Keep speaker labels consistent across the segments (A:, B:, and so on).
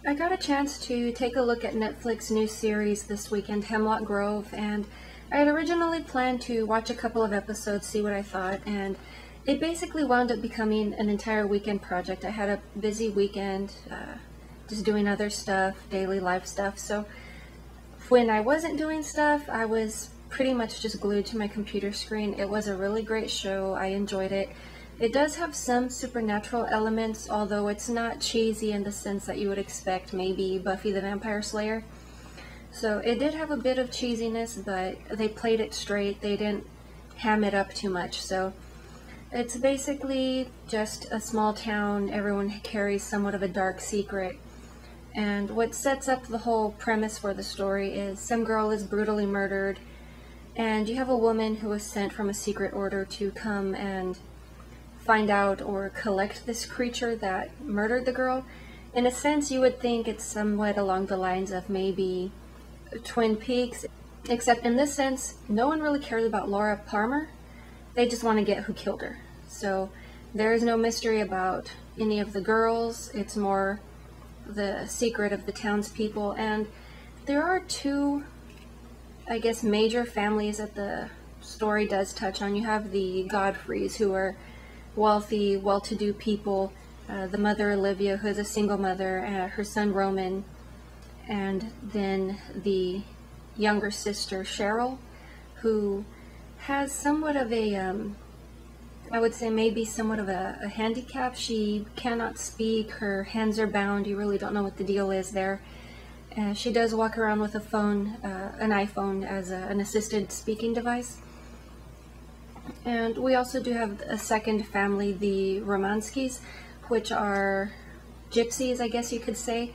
A: I got a chance to take a look at Netflix new series this weekend, Hemlock Grove, and I had originally planned to watch a couple of episodes, see what I thought, and it basically wound up becoming an entire weekend project. I had a busy weekend, just doing other stuff, daily life stuff, so when I wasn't doing stuff, I was pretty much just glued to my computer screen. It was a really great show. I enjoyed it. It does have some supernatural elements, although it's not cheesy in the sense that you would expect maybe Buffy the Vampire Slayer. So it did have a bit of cheesiness, but they played it straight. They didn't ham it up too much. So it's basically just a small town. Everyone carries somewhat of a dark secret. And what sets up the whole premise for the story is some girl is brutally murdered, and you have a woman who was sent from a secret order to come and find out or collect this creature that murdered the girl. In a sense, you would think it's somewhat along the lines of maybe Twin Peaks, except in this sense, no one really cares about Laura Palmer. They just want to get who killed her. So there is no mystery about any of the girls. It's more the secret of the townspeople. And there are two, I guess, major families that the story does touch on. You have the Godfreys, who are wealthy, well-to-do people, the mother Olivia, who is a single mother, her son Roman, and then the younger sister Cheryl, who has somewhat of a, I would say maybe somewhat of a handicap. She cannot speak, her hands are bound, you really don't know what the deal is there. She does walk around with a phone, an iPhone, as an assisted speaking device. And we also do have a second family, the Romanskys, which are gypsies, I guess you could say.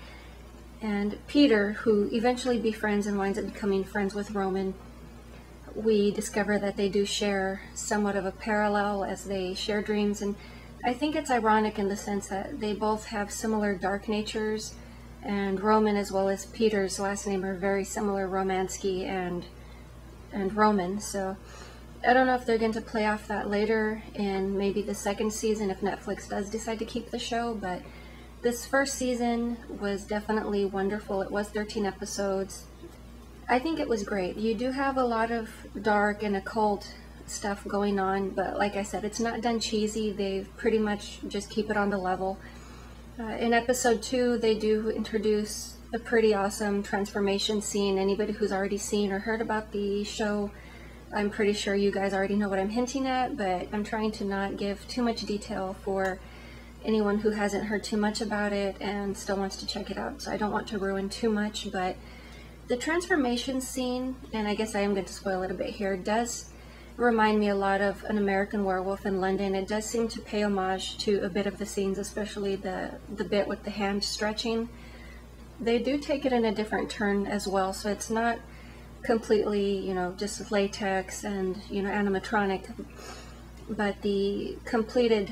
A: And Peter, who eventually befriends and winds up becoming friends with Roman, we discover that they do share somewhat of a parallel as they share dreams. And I think it's ironic in the sense that they both have similar dark natures, and Roman as well as Peter's last name are very similar, Romansky and Roman. So I don't know if they're going to play off that later in maybe the second season if Netflix does decide to keep the show, but this first season was definitely wonderful. It was 13 episodes. I think it was great. You do have a lot of dark and occult stuff going on, but like I said, it's not done cheesy. They pretty much just keep it on the level. In episode 2, they do introduce a pretty awesome transformation scene. Anybody who's already seen or heard about the show, I'm pretty sure you guys already know what I'm hinting at, but I'm trying to not give too much detail for anyone who hasn't heard too much about it and still wants to check it out, so I don't want to ruin too much. But the transformation scene, and I guess I am going to spoil it a bit here, does remind me a lot of An American Werewolf in London. It does seem to pay homage to a bit of the scenes, especially the bit with the hand stretching. They do take it in a different turn as well, so it's not completely, you know, just latex and, you know, animatronic, but the completed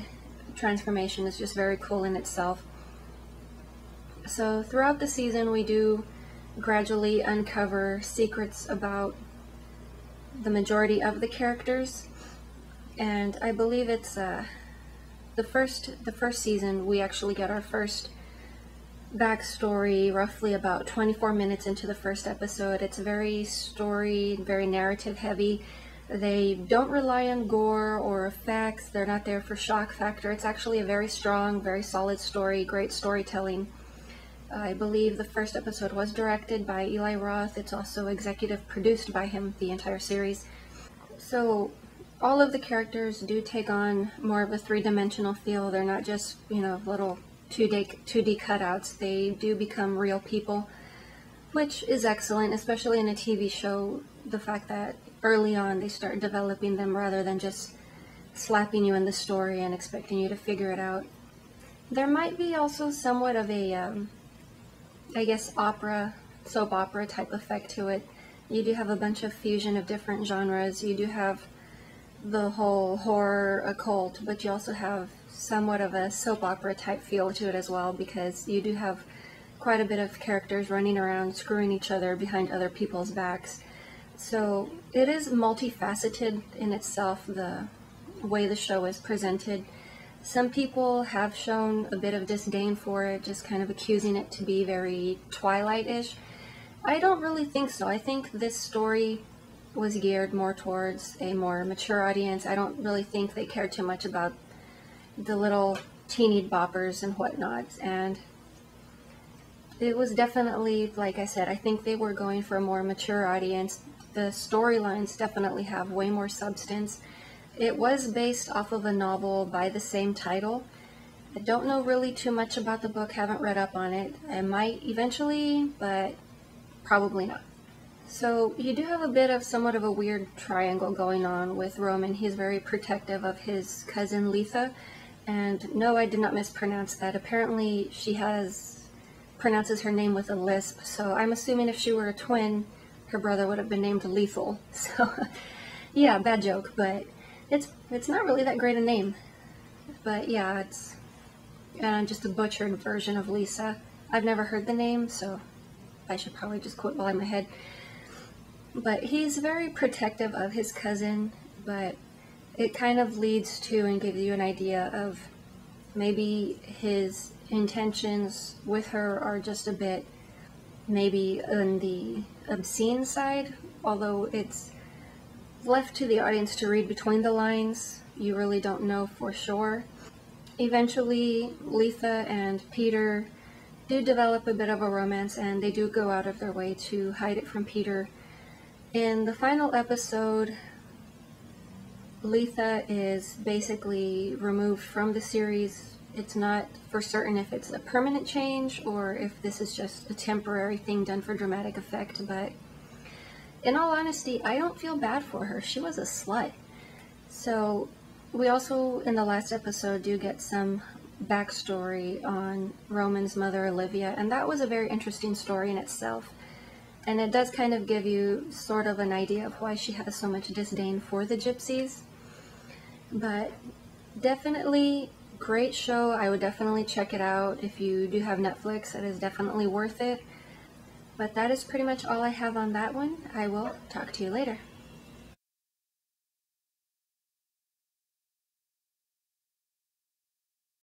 A: transformation is just very cool in itself. So throughout the season, we do gradually uncover secrets about the majority of the characters, and I believe it's the first season we actually get our first backstory roughly about 24 minutes into the first episode. It's very story, very narrative heavy. They don't rely on gore or effects. They're not there for shock factor. It's actually a very strong, very solid story, great storytelling. I believe the first episode was directed by Eli Roth. It's also executive produced by him, the entire series. So all of the characters do take on more of a three-dimensional feel. They're not just, you know, little 2D cutouts. They do become real people, which is excellent, especially in a TV show. The fact that early on they start developing them rather than just slapping you in the story and expecting you to figure it out. There might be also somewhat of a I guess soap opera type effect to it. You do have a bunch of fusion of different genres. You do have the whole horror occult, but you also have somewhat of a soap opera type feel to it as well, because you do have quite a bit of characters running around screwing each other behind other people's backs. So it is multifaceted in itself, the way the show is presented. Some people have shown a bit of disdain for it, just kind of accusing it to be very Twilight-ish. I don't really think so. I think this story was geared more towards a more mature audience. I don't really think they cared too much about the little teeny boppers and whatnot, and it was definitely, like I said, I think they were going for a more mature audience. The storylines definitely have way more substance. It was based off of a novel by the same title. I don't know really too much about the book, haven't read up on it. I might eventually, but probably not. So you do have a bit of somewhat of a weird triangle going on with Roman. He's very protective of his cousin Letha. And no, I did not mispronounce that. Apparently she pronounces her name with a lisp. So I'm assuming if she were a twin, her brother would have been named Lethal. So yeah, bad joke, but it's not really that great a name. But yeah, it's just a butchered version of Lisa. I've never heard the name, so I should probably just quit while I'm ahead. But he's very protective of his cousin, but it kind of leads to and gives you an idea of maybe his intentions with her are just a bit maybe on the obscene side, although it's left to the audience to read between the lines. You really don't know for sure. Eventually, Letha and Peter do develop a bit of a romance, and they do go out of their way to hide it from Peter. In the final episode, Letha is basically removed from the series. It's not for certain if it's a permanent change or if this is just a temporary thing done for dramatic effect, but in all honesty, I don't feel bad for her. She was a slut. So we also, in the last episode, do get some backstory on Roman's mother, Olivia, and that was a very interesting story in itself. And it does kind of give you sort of an idea of why she has so much disdain for the gypsies. But definitely great show. I would definitely check it out. If you do have Netflix, it is definitely worth it. But that is pretty much all I have on that one. I will talk to you later.